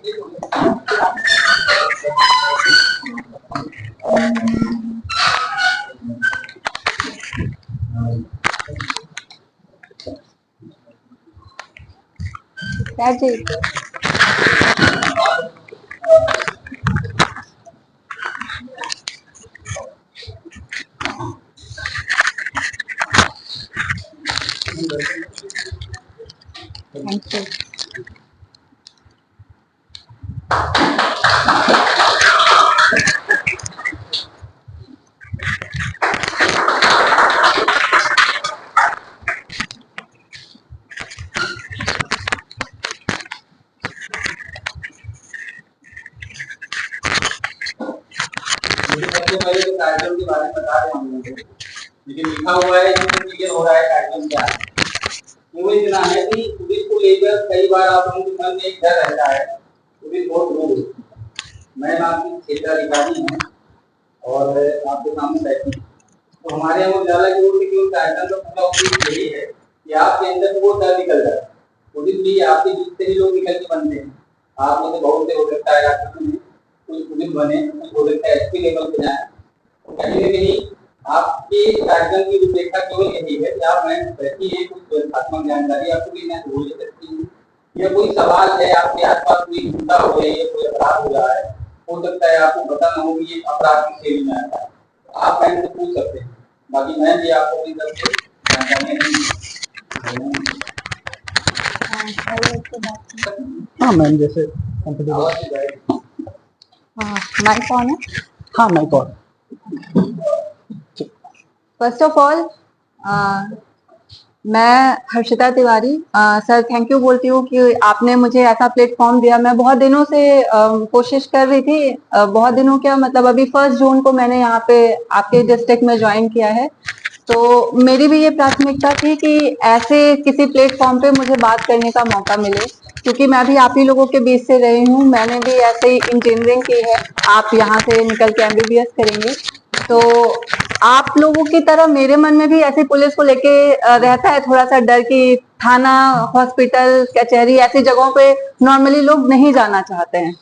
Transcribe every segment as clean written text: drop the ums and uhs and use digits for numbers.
Thank you. सबसे पहले तो कार्यक्रम के बारे में बता रहे हैं हम लोगों को, लेकिन लिखा हुआ है इसमें क्लियर हो रहा है कार्यक्रम क्या है। वो इतना है कि पुलिस को लेकर कई बार आप लोगों के मन में एक डर रहता है, पुलिस बहुत लोग होती है। मैम आपकी क्षेत्राधिकारी हैं और आपके सामने बैठी, तो हमारे यहाँ उजाला की ओर से केवल कार्यक्रम का पूरा उद्देश्य यही है कि आपके अंदर वो डर निकल जाए। पुलिस भी आपके बीच से ही लोग निकल के बनते हैं। आप में से बहुत से हो सकता है कुछ पुलिस बने, कुछ हो सकता है एसपी लेवल पे जाए। कहीं न कहीं आपके कार्यक्रम की रूपरेखा केवल यही है कि आप मैम बैठिए, कुछ तथ्यात्मक जानकारी आपको भी मैं बोल सकती हूँ, या कोई सवाल है आपके आसपास, कोई हिंसा हो रही है, कोई अपराध हो रहा है, हो सकता है आपको पता न हो कि ये अपराध की श्रेणी में आता है, आप मैम से पूछ सकते हैं। बाकी मैम भी आपको भी सबसे जानकारी हाँ मैम, जैसे माइक ऑन है। हाँ mike on. First of all मैं Harshita Tiwari sir thank you बोलती हूँ कि आपने मुझे ऐसा प्लेटफॉर्म दिया। मैं बहुत दिनों से कोशिश कर रही थी, बहुत दिनों क्या मतलब अभी 1 जून को मैंने यहाँ पे आपके डिस्ट्रिक्ट में ज्वाइन किया है, तो मेरी भी ये प्राथमिकता थी कि ऐसे किसी प्लेटफॉर्म पे मुझे बात करने का मौका मिले, क्योंकि मैं भी आप ही लोगों के बीच से रही हूँ। मैंने भी ऐसे ही इंजीनियरिंग की है, आप यहाँ से निकल के MBBS करेंगे, तो आप लोगों की तरह मेरे मन में भी ऐसी पुलिस को लेके रहता है थोड़ा सा डर कि थाना, हॉस्पिटल, कचहरी ऐसी जगहों पे नॉर्मली लोग नहीं जाना चाहते हैं।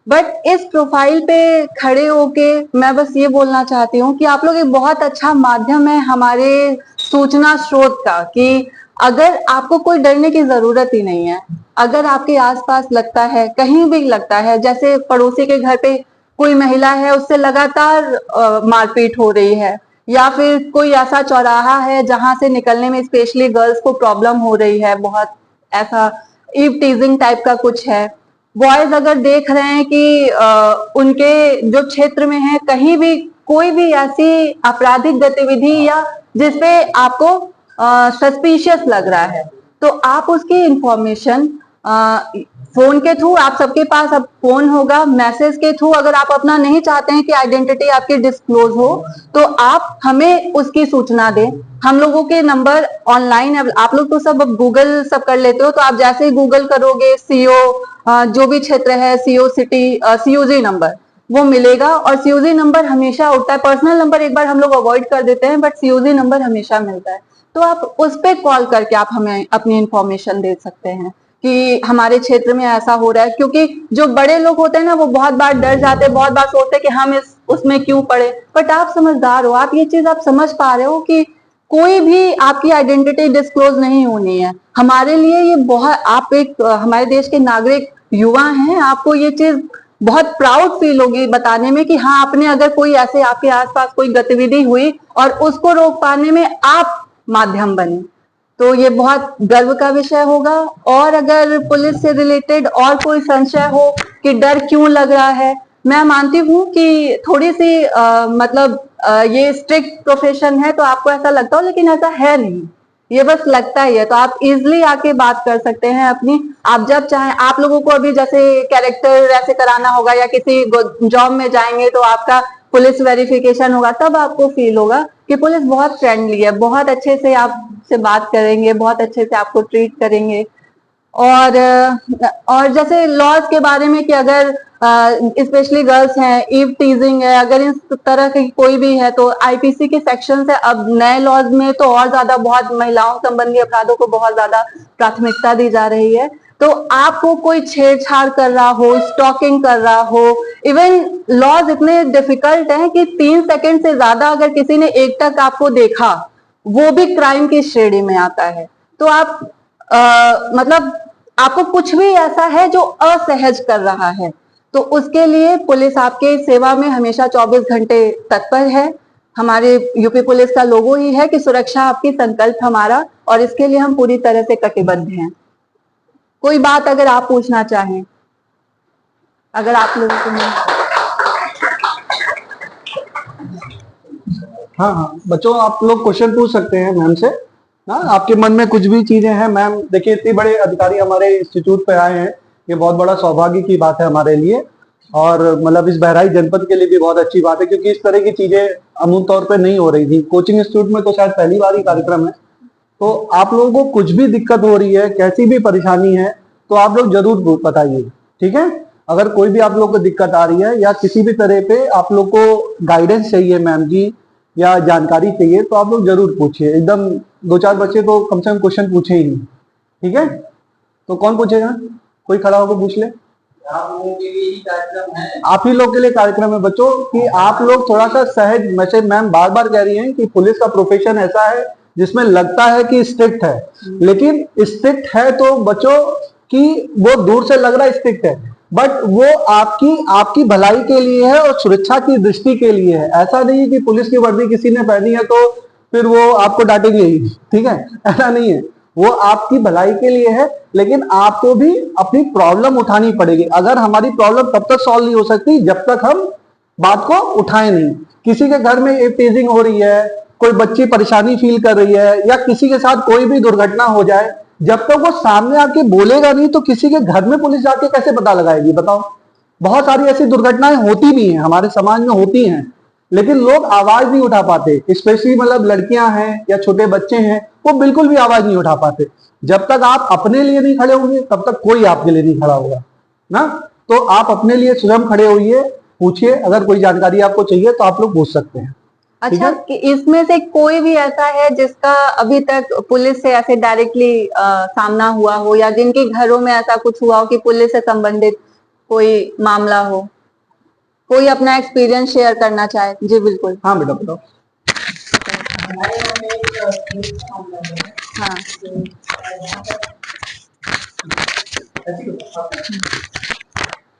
बट इस प्रोफाइल पे खड़े होके मैं बस ये बोलना चाहती हूँ कि आप लोग एक बहुत अच्छा माध्यम है हमारे सूचना स्रोत का, कि अगर आपको कोई डरने की जरूरत ही नहीं है। अगर आपके आसपास लगता है, कहीं भी लगता है, जैसे पड़ोसी के घर पे कोई महिला है, उससे लगातार मारपीट हो रही है, या फिर कोई ऐसा चौराहा है जहां से निकलने में स्पेशली गर्ल्स को प्रॉब्लम हो रही है, बहुत ऐसा ईव टीजिंग टाइप का कुछ है, बॉयज अगर देख रहे हैं कि उनके जो क्षेत्र में है कहीं भी कोई भी ऐसी आपराधिक गतिविधि या जिसपे आपको सस्पिशियस लग रहा है, तो आप उसकी इंफॉर्मेशन फोन के थ्रू, आप सबके पास अब फोन होगा, मैसेज के थ्रू, अगर आप अपना नहीं चाहते हैं कि आइडेंटिटी आपकी डिस्क्लोज हो, तो आप हमें उसकी सूचना दें। हम लोगों के नंबर ऑनलाइन, आप लोग तो सब गूगल सब कर लेते हो, तो आप जैसे ही गूगल करोगे सीओ जो भी क्षेत्र है, सीओ सिटी, COG नंबर वो मिलेगा, और COG नंबर हमेशा उठता है। पर्सनल नंबर एक बार हम लोग अवॉइड कर देते हैं, बट COG नंबर हमेशा मिलता है, तो आप उस पर कॉल करके आप हमें अपनी इंफॉर्मेशन दे सकते हैं कि हमारे क्षेत्र में ऐसा हो रहा है। क्योंकि जो बड़े लोग होते हैं ना, वो बहुत बार डर जाते हैं, बहुत बार सोचते हैं कि हम इस उसमें क्यों पड़े, बट आप समझदार हो, आप ये चीज आप समझ पा रहे हो कि कोई भी आपकी आइडेंटिटी डिस्क्लोज नहीं होनी है। हमारे लिए ये बहुत, आप एक हमारे देश के नागरिक युवा हैं, आपको ये चीज बहुत प्राउड फील होगी बताने में कि हाँ, आपने अगर कोई ऐसे आपके आसपास कोई गतिविधि हुई और उसको रोक पाने में आप माध्यम बने, तो ये बहुत गर्व का विषय होगा। और अगर पुलिस से रिलेटेड और कोई संशय हो कि डर क्यों लग रहा है, मैं मानती हूँ कि थोड़ी सी मतलब ये स्ट्रिक्ट प्रोफेशन है, तो आपको ऐसा लगता हो, लेकिन ऐसा है नहीं, ये बस लगता ही है। तो आप इजिली आके बात कर सकते हैं अपनी, आप जब चाहें। आप लोगों को अभी जैसे कैरेक्टर ऐसे कराना होगा या किसी जॉब में जाएंगे तो आपका पुलिस वेरिफिकेशन होगा, तब आपको फील होगा कि पुलिस बहुत फ्रेंडली है, बहुत अच्छे से आपसे बात करेंगे, बहुत अच्छे से आपको ट्रीट करेंगे। और जैसे लॉज के बारे में कि अगर स्पेशली गर्ल्स हैं, ईव टीजिंग है, अगर इस तरह की कोई भी है, तो IPC के सेक्शन है। अब नए लॉज में तो और ज्यादा बहुत महिलाओं संबंधी अपराधों को बहुत ज्यादा प्राथमिकता दी जा रही है। तो आपको कोई छेड़छाड़ कर रहा हो, स्टॉकिंग कर रहा हो, इवन लॉज इतने डिफिकल्ट हैं कि 3 सेकंड से ज्यादा अगर किसी ने एक तक आपको देखा, वो भी क्राइम की श्रेणी में आता है। तो आप मतलब आपको कुछ भी ऐसा है जो असहज कर रहा है, तो उसके लिए पुलिस आपके सेवा में हमेशा 24 घंटे तत्पर है। हमारे यूपी पुलिस का लोगो ही है कि सुरक्षा आपकी संकल्प हमारा, और इसके लिए हम पूरी तरह से कटिबद्ध हैं। कोई बात अगर आप पूछना चाहें, अगर आप लोगों को हाँ हाँ बच्चों, आप लोग क्वेश्चन पूछ सकते हैं मैम से। हाँ, आपके मन में कुछ भी चीजें हैं मैम, देखिए इतने बड़े अधिकारी हमारे इंस्टीट्यूट पे आए हैं, ये बहुत बड़ा सौभाग्य की बात है हमारे लिए, और मतलब इस बहराइच जनपद के लिए भी बहुत अच्छी बात है, क्योंकि इस तरह की चीजें अमूल तौर पे नहीं हो रही थी। कोचिंग इंस्टीट्यूट में तो शायद पहली बार ही कार्यक्रम है। तो आप लोगों को कुछ भी दिक्कत हो रही है, कैसी भी परेशानी है, तो आप लोग जरूर बताइए, ठीक है। अगर कोई भी आप लोग को दिक्कत आ रही है या किसी भी तरह पे आप लोग को गाइडेंस चाहिए मैम जी, या जानकारी चाहिए, तो आप लोग जरूर पूछिए। एकदम 2-4 बच्चे तो कम से कम क्वेश्चन पूछे ही नहीं, ठीक है। तो कौन पूछेगा? कोई खड़ा होकर पूछ ले। आप लोगों के लिए ही कार्यक्रम है। आप ही लोग के लिए कार्यक्रम है बच्चों, कि आप लोग थोड़ा सा सहज। मैसेज मैम बार बार कह रही हैं कि पुलिस का प्रोफेशन ऐसा है जिसमें लगता है कि स्ट्रिक्ट है, लेकिन स्ट्रिक्ट है तो बच्चों कि वो दूर से लग रहा है स्ट्रिक्ट है, बट वो आपकी भलाई के लिए है और सुरक्षा की दृष्टि के लिए है। ऐसा नहीं है कि पुलिस की वर्दी किसी ने पहनी है तो फिर वो आपको डांटेंगे ही, ठीक है, ऐसा नहीं है। वो आपकी भलाई के लिए है, लेकिन आपको भी अपनी प्रॉब्लम उठानी पड़ेगी। अगर हमारी प्रॉब्लम तब तक सॉल्व नहीं हो सकती जब तक हम बात को उठाए नहीं। किसी के घर में टेजिंग हो रही है, कोई बच्ची परेशानी फील कर रही है, या किसी के साथ कोई भी दुर्घटना हो जाए, जब तक वो सामने आके बोलेगा नहीं तो किसी के घर में पुलिस जाके कैसे पता लगाएगी? बताओ। बहुत सारी ऐसी दुर्घटनाएं होती भी हैं, हमारे समाज में होती हैं, लेकिन लोग आवाज नहीं उठा पाते। स्पेशली मतलब लड़कियां हैं या छोटे बच्चे हैं, वो बिल्कुल भी आवाज नहीं उठा पाते। जब तक आप अपने लिए नहीं खड़े होंगे तब तक कोई आपके लिए नहीं खड़ा होगा ना। तो आप अपने लिए स्वयं खड़े होइए, पूछिए। अगर कोई जानकारी आपको चाहिए तो आप लोग पूछ सकते हैं। अच्छा, कि इसमें से कोई भी ऐसा है जिसका अभी तक पुलिस से ऐसे डायरेक्टली सामना हुआ हो, या जिनके घरों में ऐसा कुछ हुआ हो कि पुलिस से संबंधित कोई मामला हो? कोई अपना एक्सपीरियंस शेयर करना चाहे? जी बिल्कुल। हाँ बेटा बताओ। हमारे यहाँ पे एक केस का मामला है। हाँ।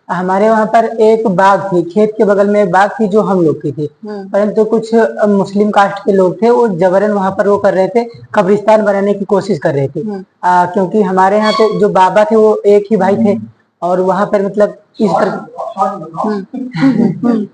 हमारे वहाँ पर एक बाग थी, खेत के बगल में एक बाग थी जो हम लोग की थी, परंतु कुछ मुस्लिम कास्ट के लोग थे, वो जबरन वहाँ पर वो कर रहे थे, कब्रिस्तान बनाने की कोशिश कर रहे थे। क्योंकि हमारे यहाँ पे जो बाबा थे वो एक ही भाई थे, और वहाँ पर मतलब इस तरह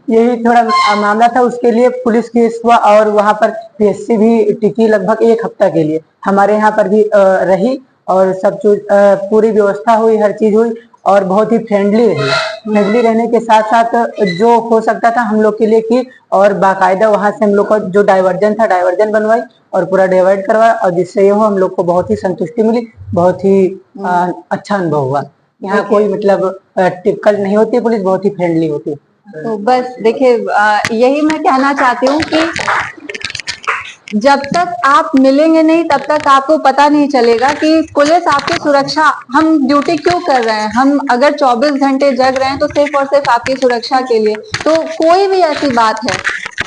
यही थोड़ा मामला था। उसके लिए पुलिस केस हुआ, और वहाँ पर पीएससी भी टिकी लगभग 1 हफ्ता के लिए। हमारे यहाँ पर भी रही, और सब चीज पूरी व्यवस्था हुई, हर चीज हुई, और बहुत ही फ्रेंडली रही। फ्रेंडली रहने के साथ साथ जो हो सकता था हम लोग के लिए की, और बाकायदा वहां से हम लोग का जो डाइवर्जन था, डाइवर्जन बनवाई और पूरा डिवाइड करवाया, और जिससे ये हम लोग को बहुत ही संतुष्टि मिली, बहुत ही अच्छा अनुभव हुआ। यहाँ कोई मतलब टिपिकल नहीं होती, पुलिस बहुत ही फ्रेंडली होती है। तो बस देखिए, यही मैं कहना चाहती हूँ कि जब तक आप मिलेंगे नहीं तब तक आपको पता नहीं चलेगा कि पुलिस आपकी सुरक्षा, हम ड्यूटी क्यों कर रहे हैं। हम अगर 24 घंटे जग रहे हैं तो सिर्फ और सिर्फ आपकी सुरक्षा के लिए। तो कोई भी ऐसी बात है,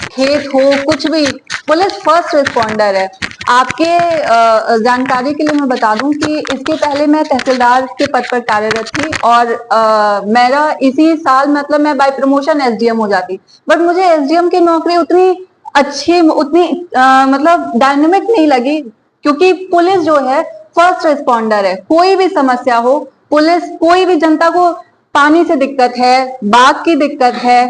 खेत हो, कुछ भी, पुलिस फर्स्ट रिस्पॉन्डर है। आपके जानकारी के लिए मैं बता दूं कि इसके पहले मैं तहसीलदार के पद पर कार्यरत थी, और मेरा इसी साल मतलब मैं बाय प्रमोशन एसडीएम हो जाती, बट मुझे एसडीएम की नौकरी उतनी अच्छी, उतनी मतलब डायनेमिक नहीं लगी, क्योंकि पुलिस जो है फर्स्ट रिस्पॉन्डर है। कोई भी समस्या हो, पुलिस कोई भी जनता को, पानी से दिक्कत है, बाग की दिक्कत है,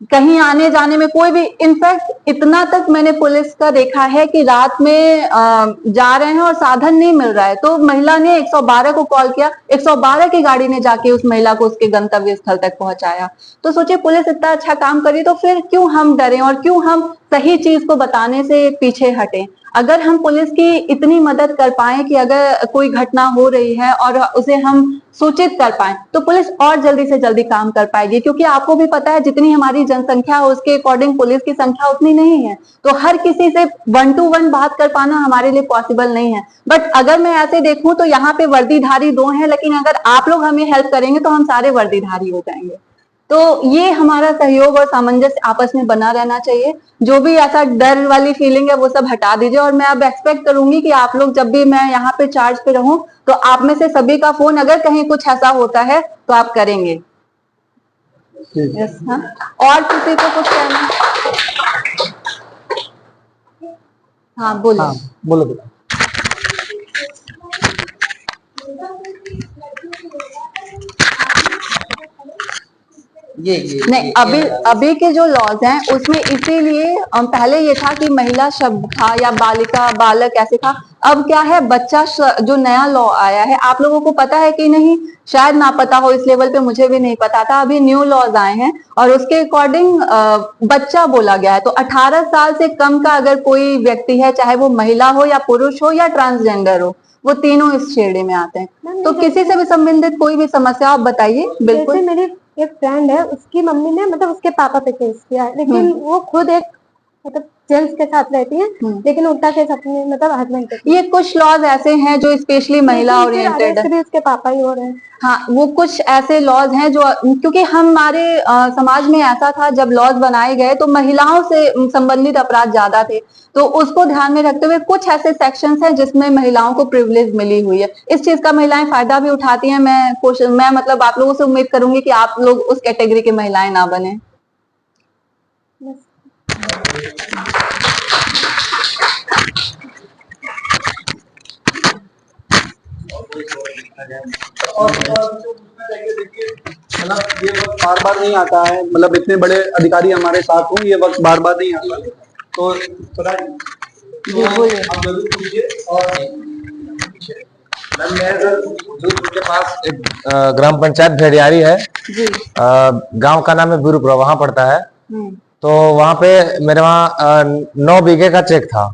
कहीं आने जाने में कोई भी, इनफैक्ट इतना तक मैंने पुलिस का देखा है कि रात में जा रहे हैं और साधन नहीं मिल रहा है, तो महिला ने 112 को कॉल किया, 112 की गाड़ी ने जाके उस महिला को उसके गंतव्य स्थल तक पहुंचाया। तो सोचिए, पुलिस इतना अच्छा काम करी, तो फिर क्यों हम डरें और क्यों हम सही चीज को बताने से पीछे हटें। अगर हम पुलिस की इतनी मदद कर पाए कि अगर कोई घटना हो रही है और उसे हम सूचित कर पाए तो पुलिस और जल्दी से जल्दी काम कर पाएगी, क्योंकि आपको भी पता है जितनी हमारी जनसंख्या है उसके अकॉर्डिंग पुलिस की संख्या उतनी नहीं है, तो हर किसी से 1 to 1 बात कर पाना हमारे लिए पॉसिबल नहीं है। बट अगर मैं ऐसे देखूं तो यहाँ पे वर्दीधारी 2 हैं, लेकिन अगर आप लोग हमें हेल्प करेंगे तो हम सारे वर्दीधारी हो जाएंगे। तो ये हमारा सहयोग और सामंजस्य आपस में बना रहना चाहिए। जो भी ऐसा डर वाली फीलिंग है वो सब हटा दीजिए, और मैं अब एक्सपेक्ट करूंगी कि आप लोग जब भी मैं यहाँ पे चार्ज पे रहूं तो आप में से सभी का फोन अगर कहीं कुछ ऐसा होता है तो आप करेंगे। यस, हाँ। और किसी को कुछ कहना? हाँ बोलो। हाँ बोलो बेटा। ये नहीं, अभी के जो लॉज हैं उसमें इसीलिए पहले ये था कि महिला शब्द था या बालिका बालक ऐसे था। अब क्या है, बच्चा जो नया लॉ आया है, आप लोगों को पता है कि नहीं, शायद ना पता हो, इस लेवल पे मुझे भी नहीं पता था। अभी न्यू लॉज आए हैं और उसके अकॉर्डिंग बच्चा बोला गया है। तो 18 साल से कम का अगर कोई व्यक्ति है, चाहे वो महिला हो या पुरुष हो या ट्रांसजेंडर हो, वो तीनों इस श्रेणी में आते हैं। तो किसी से भी संबंधित कोई भी समस्या आप बताइए। बिल्कुल। जैसे मेरी एक फ्रेंड है, उसकी मम्मी ने मतलब उसके पापा पे केस किया है, लेकिन वो खुद एक मतलब जेंट्स के साथ रहती है, लेकिन उल्टा केस अपने मतलब हस्बैंड पे। ये कुछ लॉज ऐसे हैं जो स्पेशली महिला ओरिएंटेड है। भी उसके पापा ही हो रहे हैं। हाँ, वो कुछ ऐसे लॉज हैं जो, क्योंकि हमारे समाज में ऐसा था जब लॉज बनाए गए तो महिलाओं से संबंधित अपराध ज्यादा थे, तो उसको ध्यान में रखते हुए कुछ ऐसे सेक्शंस हैं जिसमें महिलाओं को प्रिविलेज मिली हुई है। इस चीज का महिलाएं फायदा भी उठाती हैं। मैं मतलब आप लोगों से उम्मीद करूंगी कि आप लोग उस कैटेगरी की महिलाएं ना बने। और देखिए, मतलब ये वक्त बार बार नहीं आता है, मतलब इतने बड़े अधिकारी हमारे साथ हों, ये वक्त बार बार नहीं आता। तो थोड़ा आप जरूर कीजिए। और मैम के पास एक ग्राम पंचायत भेड़ियारी है, गांव का नाम है बीरूपुरा, वहां पड़ता है। तो वहां पे मेरे वहाँ 9 बीघे का चेक था,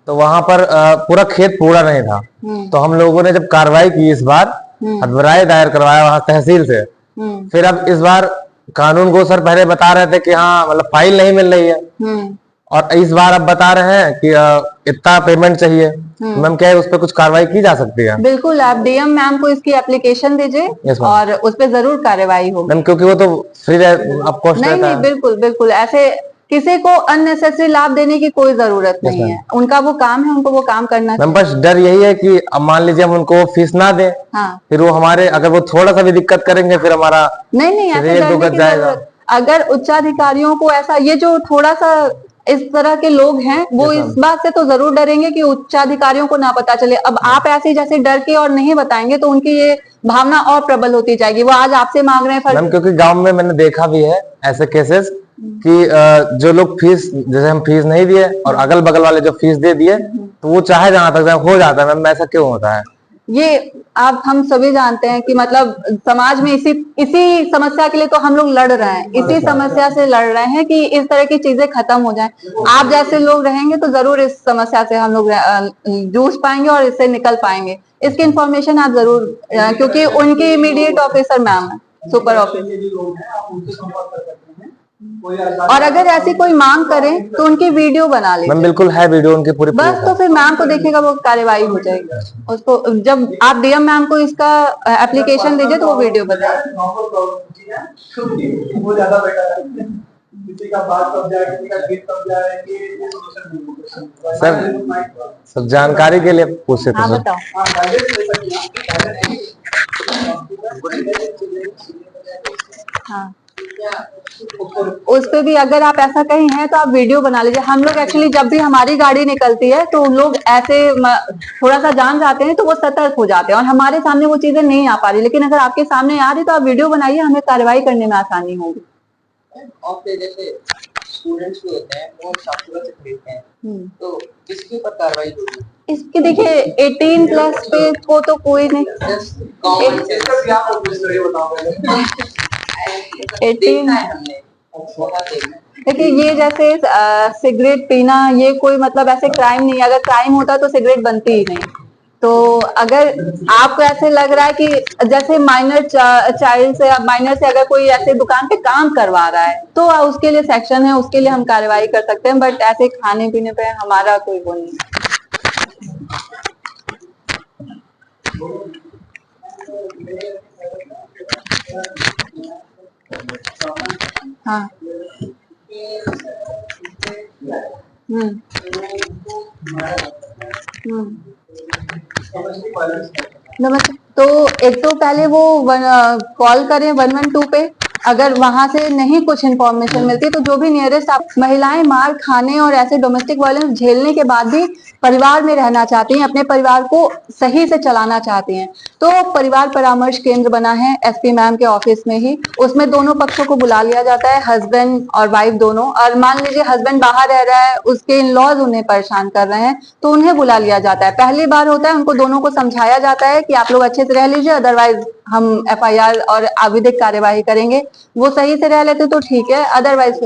तो वहां पर पूरा खेत पूरा नहीं था। तो हम लोगों ने जब कार्रवाई की इस बार, हदबराए दायर करवाया वहां तहसील से। फिर अब इस बार कानून को सर पहले बता रहे थे कि हाँ मतलब फाइल नहीं मिल रही है, और इस बार अब बता रहे हैं कि इतना पेमेंट चाहिए। मैम क्या है, उस पर कुछ कार्रवाई की जा सकती है? बिल्कुल, आप डीएम मैम को इसकी एप्लीकेशन दीजिए और उस पर जरूर कार्रवाई होगी मैम, क्योंकि वो तो फ्री ऑफ कॉस्ट रहता है। नहीं, बिल्कुल बिल्कुल, ऐसे किसी को अननेसेसरी लाभ देने की कोई जरूरत नहीं है। उनका वो काम है, उनको वो काम करना चाहिए। बस डर यही है कि अब मान लीजिए हम उनको फीस ना दें, फिर वो हमारे अगर वो थोड़ा सा भी दिक्कत करेंगे फिर हमारा नहीं ऐसे डरने की जरूरत। अगर उच्चाधिकारियों को ऐसा, ये जो थोड़ा सा इस तरह के लोग हैं वो इस बात से तो जरूर डरेंगे कि उच्चाधिकारियों को ना पता चले। अब आप ऐसे जैसे डर के और नहीं बताएंगे तो उनकी ये भावना और प्रबल होती जाएगी। वो आज आपसे मांग रहे हैं क्योंकि गांव में मैंने देखा भी है ऐसे केसेस कि जो लोग फीस, जैसे हम फीस नहीं दिए और अगल बगल वाले जो फीस दे दिए, तो वो चाहे जहां तक हो जाता है। मैम ऐसा क्यों होता है? ये आप हम सभी जानते हैं कि मतलब समाज में इसी समस्या के लिए तो हम लोग लड़ रहे हैं, इसी समस्या से लड़ रहे हैं कि इस तरह की चीजें खत्म हो जाएं। आप जैसे लोग रहेंगे तो जरूर इस समस्या से हम लोग जूझ पाएंगे और इससे निकल पाएंगे। इसकी इंफॉर्मेशन आप जरूर, क्योंकि उनकी इमीडिएट ऑफिसर मैम है, सुपर ऑफिसर। और अगर ऐसी कोई मांग करे तो उनकी वीडियो बना ले। मैम बिल्कुल है वीडियो उनकी पूरी, बस तो फिर मैम को देखिएगा, वो कार्यवाही हो जाएगी। उसको जब आप डीएम मैम को इसका एप्लीकेशन दीजिए तो वो वीडियो बताएगी। वो ज्यादा बेटर है, किसी का बात कब जाए, किसी का गीत कब जाए, कि ये सोल्यूशन सर सब जानकारी के लिए पूछे थे। हाँ बताओ। हाँ, उस पे भी अगर आप ऐसा कहीं हैं तो आप वीडियो बना लीजिए। हम लोग एक्चुअली जब भी हमारी गाड़ी निकलती है तो लोग ऐसे थोड़ा सा जान जाते हैं तो वो सतर्क हो जाते हैं, और हमारे सामने वो चीजें नहीं आ पा रही। लेकिन अगर आपके सामने आ रही तो आप वीडियो बनाइए, हमें कार्रवाई करने में आसानी होगी। और फिर जैसे स्टूडेंट्स भी होते हैं वो छात्रों से खरीदते हैं, तो इसके ऊपर कार्रवाई होगी? इसके देखिए 18 प्लस पे को तो कोई नहीं, 18 देखिए ये जैसे सिगरेट पीना ये कोई मतलब ऐसे क्राइम नहीं है, अगर क्राइम होता तो सिगरेट बनती ही नहीं। तो अगर आपको ऐसे लग रहा है कि जैसे माइनर चाइल्ड से माइनर से अगर कोई ऐसे दुकान पे काम करवा रहा है तो उसके लिए सेक्शन है, उसके लिए हम कार्रवाई कर सकते हैं, बट ऐसे खाने पीने पे हमारा कोई वो नहीं है। हाँ। हम्म। नमस्ते। तो एक तो पहले वो कॉल करें 112 पे, अगर वहां से नहीं कुछ इन्फॉर्मेशन मिलती तो जो भी नियरेस्ट आप महिलाएं मार खाने और ऐसे डोमेस्टिक वायलेंस झेलने के बाद भी परिवार में रहना चाहती हैं, अपने परिवार को सही से चलाना चाहती हैं, तो परिवार परामर्श केंद्र बना है एसपी मैम के ऑफिस में ही। उसमें दोनों पक्षों को बुला लिया जाता है, हस्बैंड और वाइफ दोनों। और मान लीजिए हस्बैंड बाहर रह रहा है, उसके इन लॉज उन्हें परेशान कर रहे हैं, तो उन्हें बुला लिया जाता है। पहली बार होता है, उनको दोनों को समझाया जाता है कि आप लोग अच्छे से रह लीजिए, अदरवाइज हम एफआईआर और विधिक कार्यवाही करेंगे। वो सही से रह लेते तो ठीक है, अदरवाइज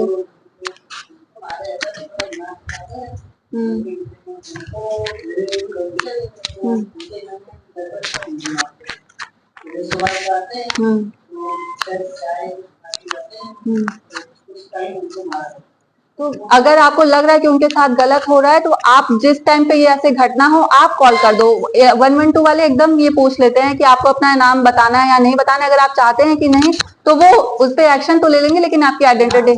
तो अगर आपको लग रहा है कि उनके साथ गलत हो रहा है तो आप जिस टाइम पे ये ऐसे घटना हो आप कॉल कर दो। 112 वाले एकदम ये पूछ लेते हैं कि आपको अपना नाम बताना है या नहीं बताना है। अगर आप चाहते हैं कि नहीं तो वो उस पर एक्शन तो ले लेंगे, लेकिन आपकी आइडेंटिटी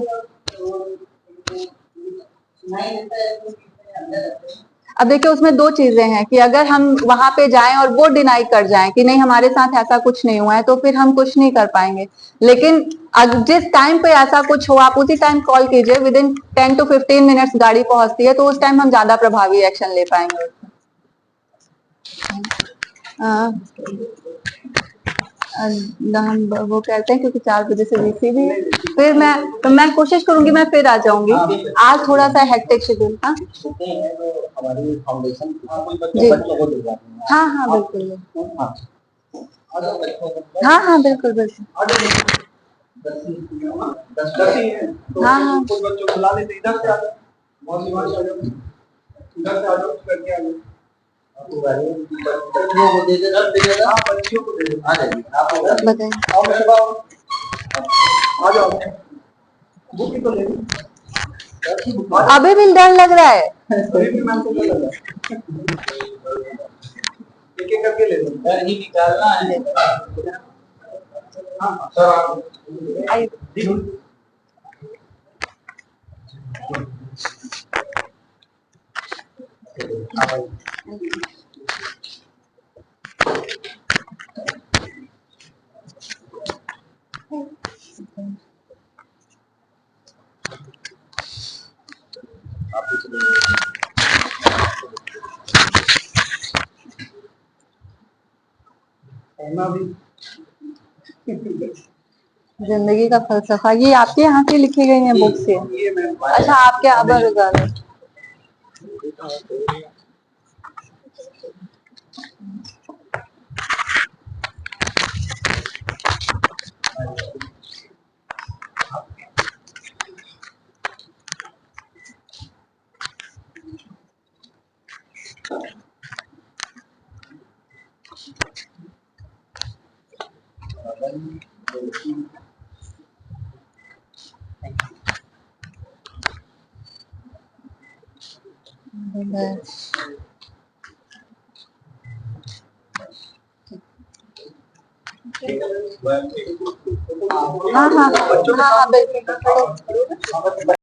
अब देखिए उसमें दो चीजें हैं कि अगर हम वहां पे जाएं और वो डिनाई कर जाएं कि नहीं हमारे साथ ऐसा कुछ नहीं हुआ है तो फिर हम कुछ नहीं कर पाएंगे। लेकिन जिस टाइम पे ऐसा कुछ हो आप उसी टाइम कॉल कीजिए, विद इन 10 to 15 मिनट्स गाड़ी पहुंचती है, तो उस टाइम हम ज्यादा प्रभावी एक्शन ले पाएंगे। हम वो कहते हैं क्योंकि 4 बजे से बीसी भी फिर मैं कोशिश करूंगी, मैं फिर आ जाऊंगी। आज थोड़ा सा हेक्टिक शेड्यूल था। हमारी फाउंडेशन जी हाँ हाँ बिल्कुल, हाँ हाँ बिल्कुल बिल्कुल, हाँ हाँ कुछ बच्चों को ला लेते इधर से आ जाओ, इधर से आ जाओ करके आ जाओ। बच्चियों को दे दो, आ जाइए आप बताइए। आ जाओ, बुक ही तो ले लो। अभी भी डर लग रहा है, एक एक करके ले लो, डर ही निकालना है। हाँ सर आइए। जिंदगी का फलसफा ये आपके यहाँ से लिखी गई है बुक से? अच्छा आपके अबर उजाला। हाँ हाँ हाँ हाँ बिल्कुल।